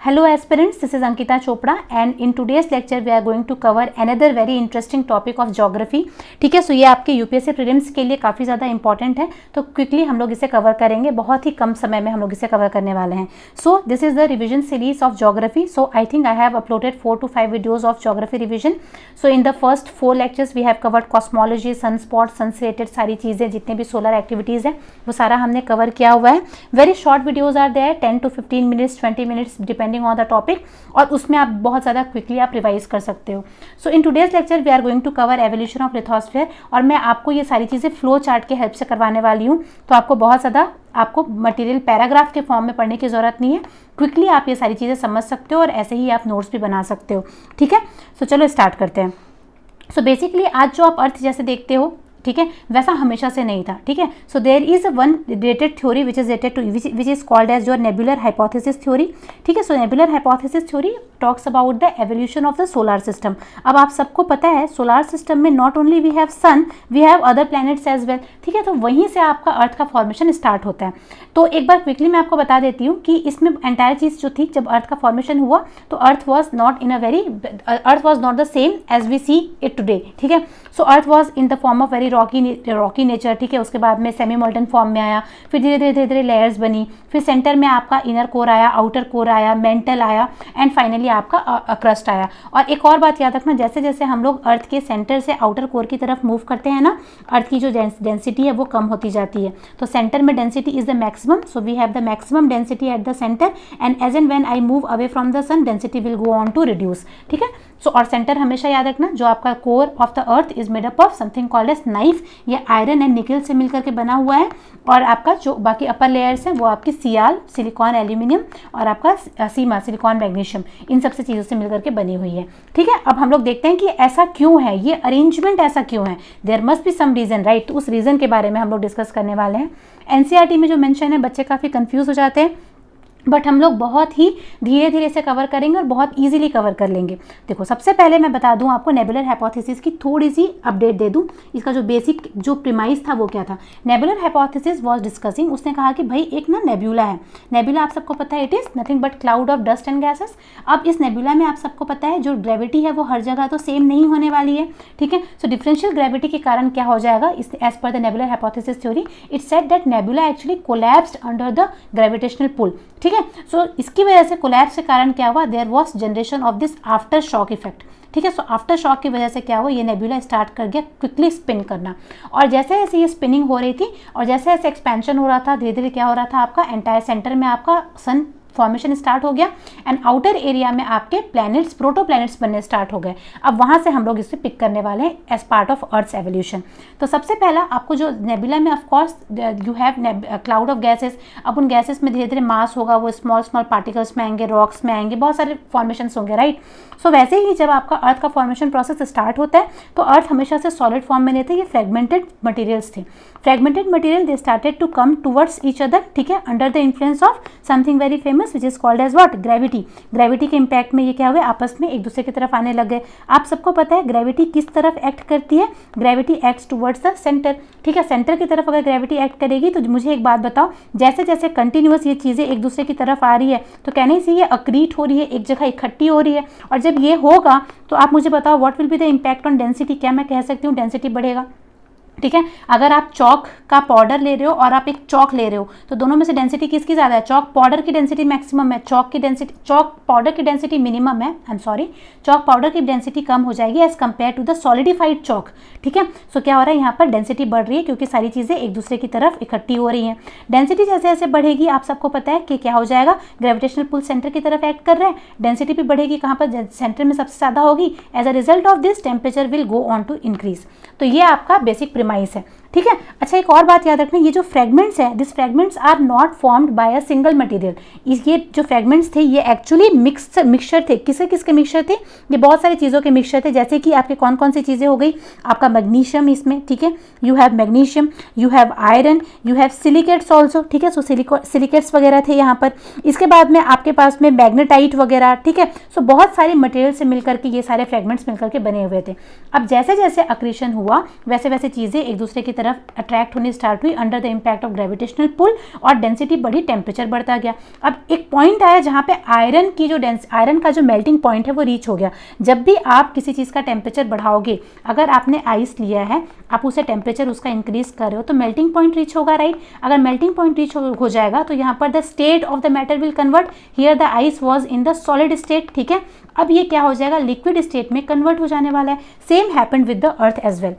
Hello aspirants, this is Ankita Chopra and in today's lecture we are going to cover another very interesting topic of geography. ठीक है, सो ये आपके UPSC prelims के लिए काफ़ी ज़्यादा इंपॉर्टेंट है, तो क्विकली हम लोग इसे कवर करेंगे, बहुत ही कम समय में हम लोग इसे कवर करने वाले हैं. So this is the revision series of geography. So I think I have uploaded 4 to 5 videos of geography revision. So in the first 4 lectures we have covered cosmology, sun spot, sun से related सारी चीज़ें, जितने भी solar activities हैं वो सारा हमने cover किया हुआ है. Very short videos are there, 10 to 15 minutes, 20 minutes depending on the topic, और उसमें आप बहुत ज़्यादा क्विकली आप रिवाइज कर सकते हो. So in today's lecture we are going to cover evolution of lithosphere, और मैं आपको ये सारी चीज़ें फ्लो चार्ट के हेल्प से करवाने वाली हूँ, तो आपको बहुत ज़्यादा आपको मटेरियल पैराग्राफ के फॉर्म में पढ़ने की ज़रूरत नहीं है. क्विकली आप ये सारी चीज़ें समझ सकते हो और ऐसे ही आप नोट्स भी बना सकते हो. ठीक है, सो चलो स्टार्ट करते हैं. सो बेसिकली आज जो आप अर्थ जैसे देखते हो, ठीक है, वैसा हमेशा से नहीं था. ठीक है, so there is one related theory which is related to which is called as your nebular hypothesis theory. ठीक है, so nebular hypothesis theory talks about the evolution of the solar system. अब आप सबको पता है सोलर सिस्टम में not only we have sun, we have other planets as well. ठीक है, तो वहीं से आपका अर्थ का फॉर्मेशन स्टार्ट होता है. तो एक बार क्विकली मैं आपको बता देती हूँ कि इसमें एंटायर चीज़ जो थी, जब अर्थ का फॉर्मेशन हुआ तो earth was not the same as we see it today. ठीक है, so earth was in the form of very rocky nature. ठीक है, उसके बाद में सेमी मोल्टन फॉर्म में आया, फिर धीरे धीरे लेयर्स बनी, फिर सेंटर में आपका इनर कोर आया, आउटर कोर आया, मेंटल आया, एंड फाइनली आपका क्रस्ट आया. और एक और बात याद रखना, जैसे जैसे हम लोग अर्थ के सेंटर से आउटर कोर की तरफ मूव करते हैं ना, अर्थ की जो डेंसिटी है वो कम होती जाती है. तो सेंटर में density is the maximum, so we have the maximum density at the centre, and as and when I move away from the sun density will go on to reduce. ठीक है, सो और सेंटर हमेशा याद रखना, जो आपका core of the earth is made up of something called as NiFe. ये iron and nickel से मिलकर के बना हुआ है, और आपका जो बाकी अपर लेयर्स हैं वो आपकी सियाल, सिलिकॉन, एल्यूमिनियम, और आपका सीमा, सिलिकॉन, मैग्नीशियम, इन सबसे चीज़ों से मिलकर के बनी हुई है. ठीक है, अब हम लोग देखते हैं कि ऐसा क्यों है, ये अरेंजमेंट ऐसा क्यों है. There must be some reason, right. तो उस रीज़न के बारे में हम लोग डिस्कस करने वाले हैं. एनसीईआरटी में जो मेंशन है, बच्चे काफ़ी कंफ्यूज हो जाते हैं, बट हम लोग बहुत ही धीरे धीरे से कवर करेंगे और बहुत इजीली कवर कर लेंगे. देखो, सबसे पहले मैं बता दूं आपको नेबुलर हाइपोथेसिस की थोड़ी सी अपडेट दे दूं. इसका जो बेसिक जो प्रीमाइस था वो क्या था. नेबुलर हाइपोथेसिस वाज डिस्कसिंग, उसने कहा कि भाई एक ना नेबुला है. नेबुला आप सबको पता है, it is nothing but cloud of dust and gases. अब इस नेबुला में आप सबको पता है जो ग्रेविटी है वो हर जगह तो सेम नहीं होने वाली है. ठीक है, सो डिफरेंशियल ग्रेविटी के कारण क्या हो जाएगा, इस एज पर the nebular hypothesis theory it said that nebula actually collapsed under the gravitational pull. ठीक है, सो इसकी वजह से कोलैप्स के कारण क्या हुआ, there was generation of this after shock effect. ठीक है, सो आफ्टर शॉक की वजह से क्या हुआ, ये नेबुला स्टार्ट कर गया क्विकली स्पिन करना, और जैसे जैसे ये स्पिनिंग हो रही थी और जैसे जैसे एक्सपेंशन हो रहा था, धीरे धीरे क्या हो रहा था, आपका एंटायर सेंटर में आपका सन फॉर्मेशन स्टार्ट हो गया, एंड आउटर एरिया में आपके प्लैनेट्स, प्रोटो प्लैनेट्स बनने स्टार्ट हो गए. अब वहाँ से हम लोग इसे पिक करने वाले हैं as part of earth's evolution. तो सबसे पहला आपको जो नेबुला में, of course you have cloud of gases. अब उन गैसेस में धीरे धीरे मास होगा, वो स्मॉल स्मॉल पार्टिकल्स में आएंगे, रॉक्स में आएंगे, बहुत सारे फॉर्मेशंस होंगे, राइट. सो वैसे ही जब आपका अर्थ का फॉर्मेशन प्रोसेस स्टार्ट होता है तो अर्थ हमेशा से सॉलिड फॉर्म में नहीं थे, ये फ्रेगमेंटेड मटेरियल्स थे. Fragmented material they started to come towards each other. ठीक है, under the influence of something very famous which is called as what, gravity. Gravity के इम्पैक्ट में ये क्या हुए, आपस में एक दूसरे की तरफ आने लग गए. आप सबको पता है ग्रेविटी किस तरफ एक्ट करती है, gravity acts towards the centre. ठीक है, सेंटर की तरफ अगर ग्रेविटी एक्ट करेगी तो मुझे एक बात बताओ, जैसे जैसे कंटिन्यूअस ये चीज़ें एक दूसरे की तरफ आ रही है तो कहने से ये अक्रीट हो रही है, एक जगह इकट्ठी हो रही है, और जब ये होगा तो आप मुझे बताओ what will be the impact on density. क्या मैं कह सकती हूँ डेंसिटी बढ़ेगा. ठीक है, अगर आप चौक का पाउडर ले रहे हो और आप एक चौक ले रहे हो तो दोनों में से डेंसिटी किसकी ज़्यादा है, चौक पाउडर की डेंसिटी मैक्सिमम है, चौक पाउडर की डेंसिटी मिनिमम है. I am sorry, chalk powder की डेंसिटी कम हो जाएगी as compared to the solidified chalk. ठीक है, सो क्या हो रहा है, यहाँ पर डेंसिटी बढ़ रही है क्योंकि सारी चीज़ें एक दूसरे की तरफ इकट्ठी हो रही हैं. डेंसिटी जैसे जैसे बढ़ेगी आप सबको पता है कि क्या हो जाएगा, ग्रेविटेशनल पुल सेंटर की तरफ एक्ट कर रहा है, डेंसिटी भी बढ़ेगी, कहाँ पर, सेंटर में सबसे ज़्यादा होगी. As a result of this temperature will go on to increase. तो ये आपका बेसिक प्रीमाइस है. ठीक है, अच्छा एक और बात याद रखना, ये जो फ्रेगमेंट्स है, this fragments are not formed by a single material. ये जो फ्रेगमेंट्स थे ये एक्चुअली मिक्सचर थे. किसके मिक्सचर थे, ये बहुत सारी चीज़ों के मिक्सचर थे. जैसे कि आपके कौन कौन सी चीज़ें हो गई, आपका मैग्नीशियम इसमें. ठीक है, you have magnesium, you have iron, you have silicates also. ठीक है, सो सिलिकेट्स वगैरह थे यहाँ पर. इसके बाद में आपके पास में मैग्नेटाइट वगैरह. ठीक है, सो बहुत सारे मटेरियल से मिलकर के ये सारे फ्रेगमेंट्स मिलकर के बने हुए थे. अब जैसे जैसे अक्रीशन हुआ वैसे वैसे चीज़ें एक दूसरे की तरफ अट्रैक्ट होने स्टार्ट हुई under the impact of gravitational pull, और डेंसिटी बढ़ी, टेम्परेचर बढ़ता गया। अब एक पॉइंट आया जहाँ पे आयरन की जो आयरन का जो मेल्टिंग पॉइंट है वो रीच हो गया। जब भी आप किसी चीज़ का टेम्परेचर बढ़ाओगे, अगर आपने आइस लिया है, आप उसे टेम्परेचर उसका इंक्रीज कर रहे हो तो मेल्टिंग पॉइंट रीच होगा, राइट। अगर मेल्टिंग पॉइंट रीच हो जाएगा तो यहाँ पर the state of the matter will convert, here the ice was in the solid state, ठीक है। अब ये क्या हो जाएगा, लिक्विड स्टेट में कन्वर्ट हो जाने वाला है। Same happened with the earth as well,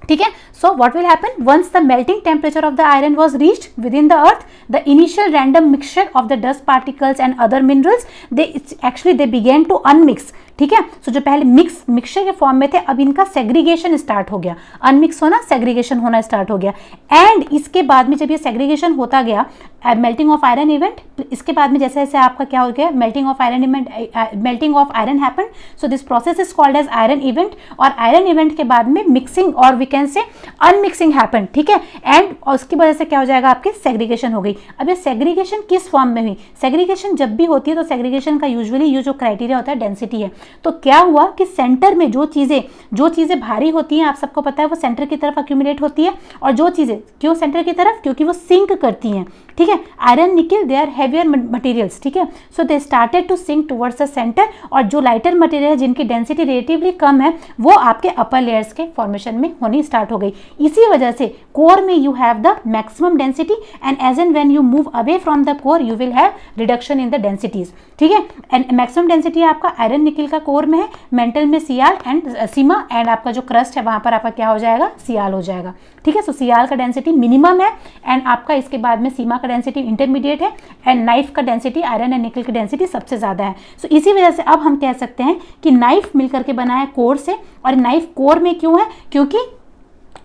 ठीक है। So what will happen, once the melting temperature of the iron was reached within the earth, the initial random mixture of the dust particles and other minerals they begin to unmix, ठीक है। सो जो पहले mixture के form में थे, अब इनका segregation start हो गया, अनमिक्स होना, सेग्रीगेशन होना स्टार्ट हो गया। एंड इसके बाद में जब ये सेग्रीगेशन होता गया, मेल्टिंग ऑफ आयरन इवेंट, इसके बाद में जैसे जैसे आपका क्या हो गया, melting of iron event, melting of iron happened, so this process is called as iron event. और आयरन इवेंट के बाद में मिक्सिंग और वी कैन से अनमिक्सिंग हैपेंड, ठीक है। एंड उसकी वजह से क्या हो जाएगा, आपकी सेग्रीगेशन हो गई। अब ये सेग्रीगेशन किस फॉर्म में हुई, सेग्रीगेशन जब भी होती है तो सेग्रीगेशन का यूजुअली ये जो क्राइटेरिया होता है डेंसिटी है। तो क्या हुआ कि सेंटर में जो चीजें भारी होती हैं, आप सबको पता है वो सेंटर की तरफ अक्यूमुलेट होती है, और जो चीजें क्यों सेंटर की तरफ, क्योंकि वो सिंक करती हैं, ठीक है। आयरन निकल दे आर हेवियर मटेरियल्स, ठीक है। So they started to sink towards the centre, और जो लाइटर मटेरियल है जिनकी डेंसिटी रिलेटिवली कम है वो आपके अपर लेयर्स के फॉर्मेशन में होनी स्टार्ट हो गई। इसी वजह से कोर में you have the maximum density, and as and when you move away from the core you will have reduction in the densities, ठीक है। एंड मैक्सिमम डेंसिटी आपका आयरन निकल का कोर में है, मेंटल में सियाल एंड सीमा, एंड आपका जो crust है वहां पर आपका क्या हो जाएगा, सियाल हो जाएगा, ठीक है। सो सियाल का डेंसिटी मिनिमम है, एंड आपका इसके बाद में सीमा का डेंसिटी इंटरमीडिएट है, एंड नाइफ का डेंसिटी, आयरन एंड निकल की डेंसिटी सबसे ज्यादा है। सो इसी वजह से अब हम कह सकते हैं कि नाइफ मिलकर के बना है कोर से, और नाइफ कोर में क्यों है, क्योंकि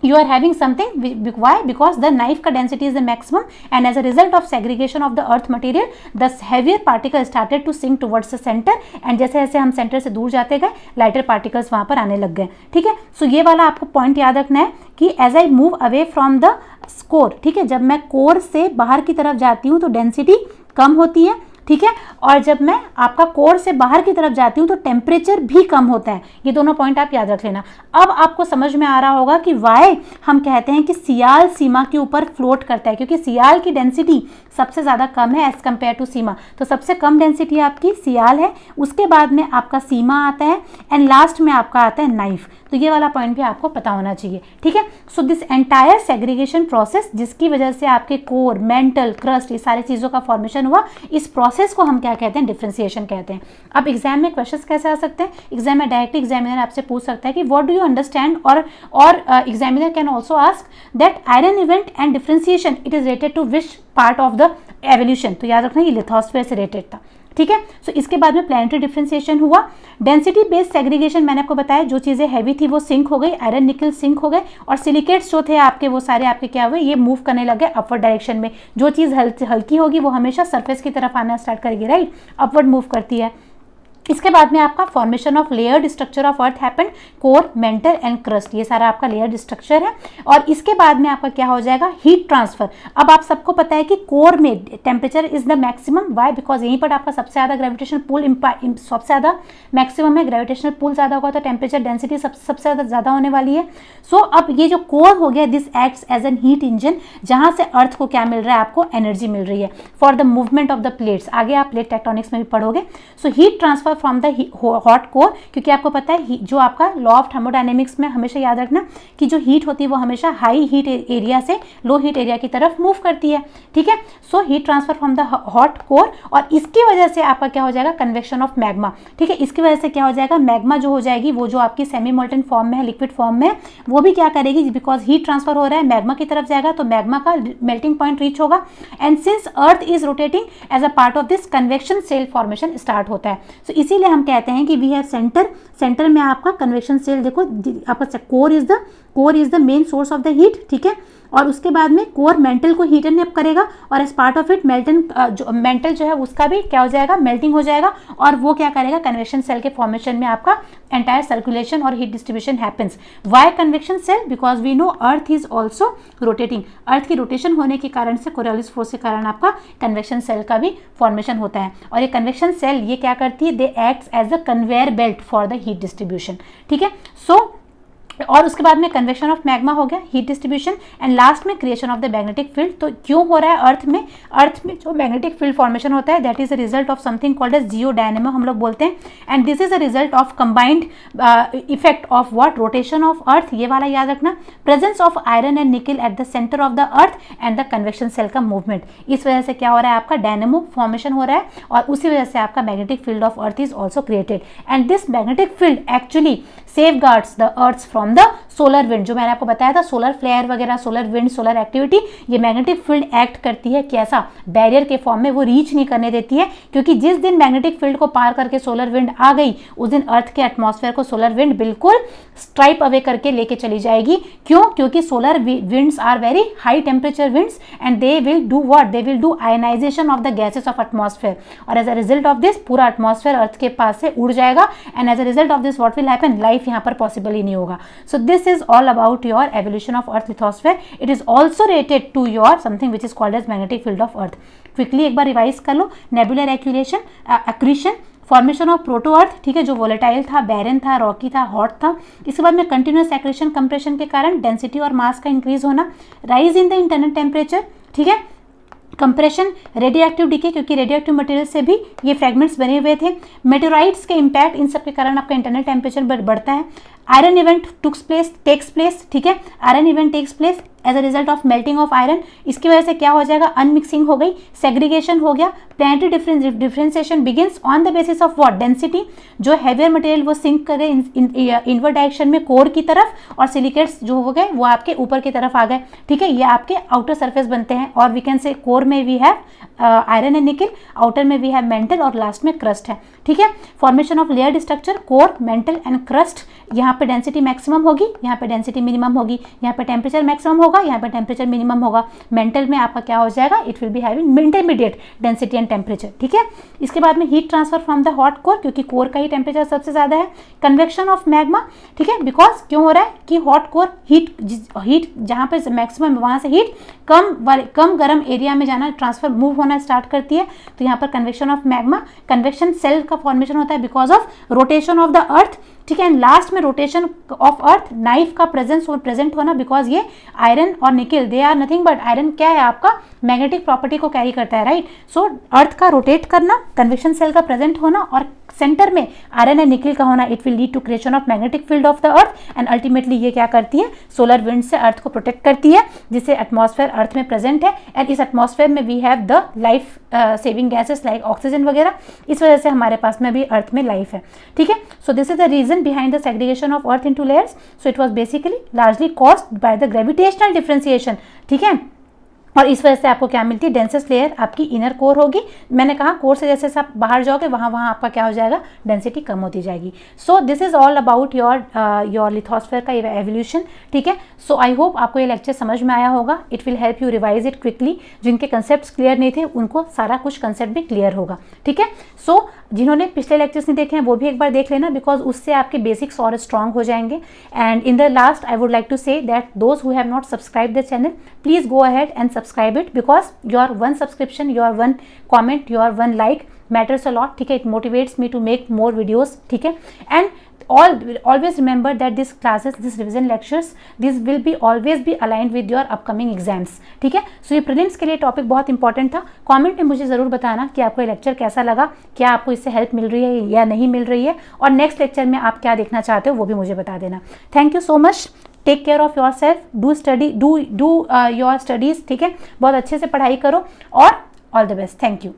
you are having something, why, because the knife का density is the maximum, and as a result of segregation of the earth material the heavier particles started to sink towards the center, and जैसे जैसे हम centre से दूर जाते गए lighter particles वहां पर आने लग गए, ठीक है। सो ये वाला आपको पॉइंट याद रखना है कि as I move away from the core, ठीक है, जब मैं कोर से बाहर की तरफ जाती हूँ तो डेंसिटी कम होती है, ठीक है, और जब मैं आपका कोर से बाहर की तरफ जाती हूँ तो टेम्परेचर भी कम होता है। ये दोनों पॉइंट आप याद रख लेना। अब आपको समझ में आ रहा होगा कि वाई हम कहते हैं कि सियाल सीमा के ऊपर फ्लोट करता है, क्योंकि सियाल की डेंसिटी सबसे ज़्यादा कम है एज कम्पेयर टू सीमा। तो सबसे कम डेंसिटी आपकी सियाल है, उसके बाद में आपका सीमा आता है, एंड लास्ट में आपका आता है नाइफ। तो ये वाला पॉइंट भी आपको पता होना चाहिए, ठीक है। So this entire segregation process, जिसकी वजह से आपके कोर, मेंटल, क्रस्ट, ये सारी चीज़ों का फॉर्मेशन हुआ, इस प्रोसेस को हम क्या कहते हैं, डिफरेंशिएशन कहते हैं। अब एग्जाम में क्वेश्चंस कैसे आ सकते हैं, एग्जाम में डायरेक्टली एग्जामिनर आपसे पूछ सकता है कि व्हाट डू यू अंडरस्टैंड, और examiner can also ask that iron event and differentiation it is related to which part of the evolution. तो याद रखना ये लिथोस्फीयर से रिलेटेड था, ठीक है। सो इसके बाद में प्लैनेटरी डिफरेंशिएशन हुआ, डेंसिटी बेस्ड सेग्रीगेशन मैंने आपको बताया, जो चीज़ें हैवी थी वो सिंक हो गई, आयरन निकल सिंक हो गए, और सिलिकेट्स जो थे आपके वो सारे आपके क्या हुए, ये मूव करने लगे अपवर्ड डायरेक्शन में। जो चीज़ हल्की होगी वो हमेशा सरफेस की तरफ आना स्टार्ट करेगी, राइट, अपवर्ड मूव करती है। इसके बाद में आपका formation of layered structure of earth happened, core, mantle and crust, ये सारा आपका लेयर्ड स्ट्रक्चर है। और इसके बाद में आपका क्या हो जाएगा, हीट ट्रांसफर। अब आप सबको पता है कि कोर में temperature is the maximum, why, because यहीं पर आपका सबसे ज़्यादा ग्रेविटेशनल पुल सबसे ज़्यादा मैक्सिमम है, ग्रेविटेशनल पुल ज़्यादा होगा तो टेम्परेचर डेंसिटी सबसे ज़्यादा होने वाली है। सो अब ये जो कोर हो गया, this acts as an heat engine, जहाँ से अर्थ को क्या मिल रहा है, आपको एनर्जी मिल रही है for the movement of the plates. आगे आप प्लेट टेक्टोनिक्स में भी पढ़ोगे। So heat transfer from the hot core, क्योंकि आपको पता है जो आपका लॉ ऑफ थर्मोडायनेमिक्स में हमेशा याद रखना कि जो हीट होती है वो हमेशा हाई हीट एरिया से लो हीट एरिया की तरफ मूव करती है, ठीक है। So heat transfer from the hot core, और इसकी वजह से आपका क्या हो जाएगा, कन्वेक्शन ऑफ मैग्मा, ठीक है। इसकी वजह से क्या हो जाएगा, मैग्मा जो हो जाएगी वो जो आपकी सेमी मोल्टन फॉर्म में है, लिक्विड फॉर्म में, वो भी क्या करेगी, बिकॉज हीट ट्रांसफर हो रहा है मैग्मा की तरफ जाएगा तो मैग्मा का मेल्टिंग पॉइंट रीच होगा, and since earth is rotating as a part of this convection cell formation start होता है। सो इसीलिए हम कहते हैं कि वी हैव सेंटर में आपका कन्वेक्शन सेल, देखो आपका core is the main source of the heat, ठीक है। और उसके बाद में कोर मेंटल को हीट एंड अप करेगा, और as part of it mantle जो है उसका भी क्या हो जाएगा, मेल्टिंग हो जाएगा, और वो क्या करेगा, कन्वेक्शन सेल के फॉर्मेशन में आपका एंटायर सर्कुलेशन और heat distribution happens. Why convection cell, because we know earth is also rotating, earth की रोटेशन होने के कारण से, कोरियोलिस फोर्स के कारण आपका कन्वेक्शन सेल का भी फॉर्मेशन होता है। और ये कन्वेक्शन सेल ये क्या करती है, they acts as a conveyor belt for the heat distribution, ठीक है। सो और उसके बाद में कन्वेक्शन ऑफ मैग्मा हो गया, हीट डिस्ट्रीब्यूशन, एंड लास्ट में creation of the magnetic field. तो क्यों हो रहा है अर्थ में जो मैग्नेटिक फील्ड फॉर्मेशन होता है that is a result of something called as geodynamo हम लोग बोलते हैं, and this is a result of combined effect of what, rotation of earth, ये वाला याद रखना, presence of iron and nickel at the centre of the earth and the convection cell का movement. इस वजह से क्या हो रहा है, आपका डायनेमो फॉर्मेशन हो रहा है और उसी वजह से आपका magnetic field of earth is also created, and this magnetic field actually safeguards the earth from the solar wind. जो मैंने आपको बताया था सोलर फ्लेयर वगैरह, सोलर विंड, सोलर एक्टिविटी, ये मैग्नेटिक फील्ड एक्ट करती है कैसा, बैरियर के फॉर्म में, वो रीच नहीं करने देती है, क्योंकि जिस दिन मैग्नेटिक फील्ड को पार करके सोलर विंड आ गई उस दिन अर्थ के एटमॉस्फेयर को सोलर विंड बिल्कुल स्ट्राइप अवे करके लेके चली जाएगी। क्यों? क्योंकि solar winds are very high temperature winds and they will do what, they will do ionisation of the gases of atmosphere, और as a result of this पूरा एटमॉस्फेयर अर्थ के पास से उड़ जाएगा, and as a result of this what will happen, life यहाँ पर possible ही नहीं होगा। So this is all about your evolution of earth lithosphere. It is also related to your something which is called as magnetic field of earth. Quickly एक बार revise कर लो, nebular accretion, formation of proto earth, ठीक है, जो volatile था, बैरन था, Rocky था, हॉट था। इसके बाद में कंटिन्यूस एक्रेशन कंप्रेशन के कारण डेंसिटी और मास का इंक्रीज होना, rise in the internal temperature, ठीक है, कंप्रेशन, रेडियो एक्टिव डिके, क्योंकि रेडियो एक्टिव मटेरियल से भी ये फ्रेगमेंट्स बने हुए थे, मेटेराइट्स के इम्पैक्ट, इन सब के कारण आपका इंटरनल टेम्परेचर बढ़ता है। आयरन इवेंट टेक्स प्लेस, ठीक है, iron event takes place as a result of melting of iron. इसकी वजह से क्या हो जाएगा, अनमिक्सिंग हो गई, सेग्रीगेशन हो गया, planetary differentiation begins on the basis of what, density. जो हैवियर मटेरियल वो सिंक करे इनवर्ड डायरेक्शन में कोर की तरफ, और सिलिकेट्स जो हो गए वो आपके ऊपर की तरफ आ गए, ठीक है, ये आपके आउटर सरफेस बनते हैं, और वी कैन से कोर में we have iron and nickel, outer में वी हैव मेंटल, और लास्ट में क्रस्ट है, ठीक है। Formation of layered structure, core, mantle and crust. यहाँ पे डेंसिटी मैक्सिमम होगी, यहाँ पे डेंसिटी मिनिमम होगी, यहाँ पे टेम्परेचर मैक्सिमम होगा, यहाँ पे टेम्परेचर मिनिमम होगा। मेंटल में आपका क्या हो जाएगा, it will be having intermediate density and temperature, ठीक है। इसके बाद में heat transfer from the hot core, क्योंकि कोर का ही टेम्परेचर सबसे ज्यादा है। कन्वेक्शन ऑफ मैग्मा, ठीक है, बिकॉज क्यों हो रहा है कि हॉट कोर हीट जहाँ पे मैक्सिमम वहाँ से हीट कम गर्म एरिया में जाना, ट्रांसफर मूव होना स्टार्ट करती है, तो यहाँ पर convection of magma, convection cell का फॉर्मेशन होता है because of rotation of the earth, ठीक है। एंड लास्ट में रोटेशन ऑफ अर्थ, नाइफ का प्रेजेंट होना, बिकॉज ये आयरन और nickel they are nothing but, iron क्या है आपका, मैग्नेटिक प्रॉपर्टी को कैरी करता है, राइट। सो अर्थ का रोटेट करना, कन्वेक्शन सेल का प्रेजेंट होना, और सेंटर में आयरन एंड निकल का होना, it will lead to creation of magnetic field of the earth, and ultimately ये क्या करती है, सोलर विंड से अर्थ को प्रोटेक्ट करती है, जिससे एटमॉस्फेयर अर्थ में प्रेजेंट है, एंड इस एटमॉस्फेयर में we have the life saving gases like oxygen वगैरह, इस वजह से हमारे पास में भी अर्थ में लाइफ है, ठीक है। So this is the reason behind the segregation of earth into layers. So it was basically largely caused by the gravitational differentiation, ठीक है, और इस वजह से आपको क्या मिलती है, डेंसेस्ट लेयर आपकी इनर कोर होगी। मैंने कहा कोर से जैसे आप बाहर जाओगे वहाँ आपका क्या हो जाएगा, डेंसिटी कम होती जाएगी। सो this is all about your lithosphere का एवोल्यूशन, ठीक है। सो आई होप आपको ये लेक्चर समझ में आया होगा। It will help you revise it quickly. जिनके कंसेप्ट क्लियर नहीं थे उनको सारा कुछ कंसेप्ट भी क्लियर होगा, ठीक है। सो जिन्होंने पिछले लेक्चर्स नहीं देखे हैं वो भी एक बार देख लेना, बिकॉज उससे आपके बेसिक्स और स्ट्रॉन्ग हो जाएंगे। And in the last I would like to say that those who have not subscribe the channel, please go ahead and subscribe it, because your one subscription, your one comment, your one like matters a lot, ठीक है। It motivates me to make more videos, ठीक है। And always remember that these classes, these revision lectures, this will be always be aligned with your upcoming exams, ठीक है। सो ये prelims के लिए topic बहुत इंपॉर्टेंट था। कमेंट में मुझे ज़रूर बताना कि आपको ये लेक्चर कैसा लगा, क्या आपको इससे हेल्प मिल रही है या नहीं मिल रही है, और नेक्स्ट लेक्चर में आप क्या देखना चाहते हो वो भी मुझे बता देना। Thank you so much. Take care of yourself, do study, do your studies, ठीक है। बहुत अच्छे से पढ़ाई करो और all the best. Thank you.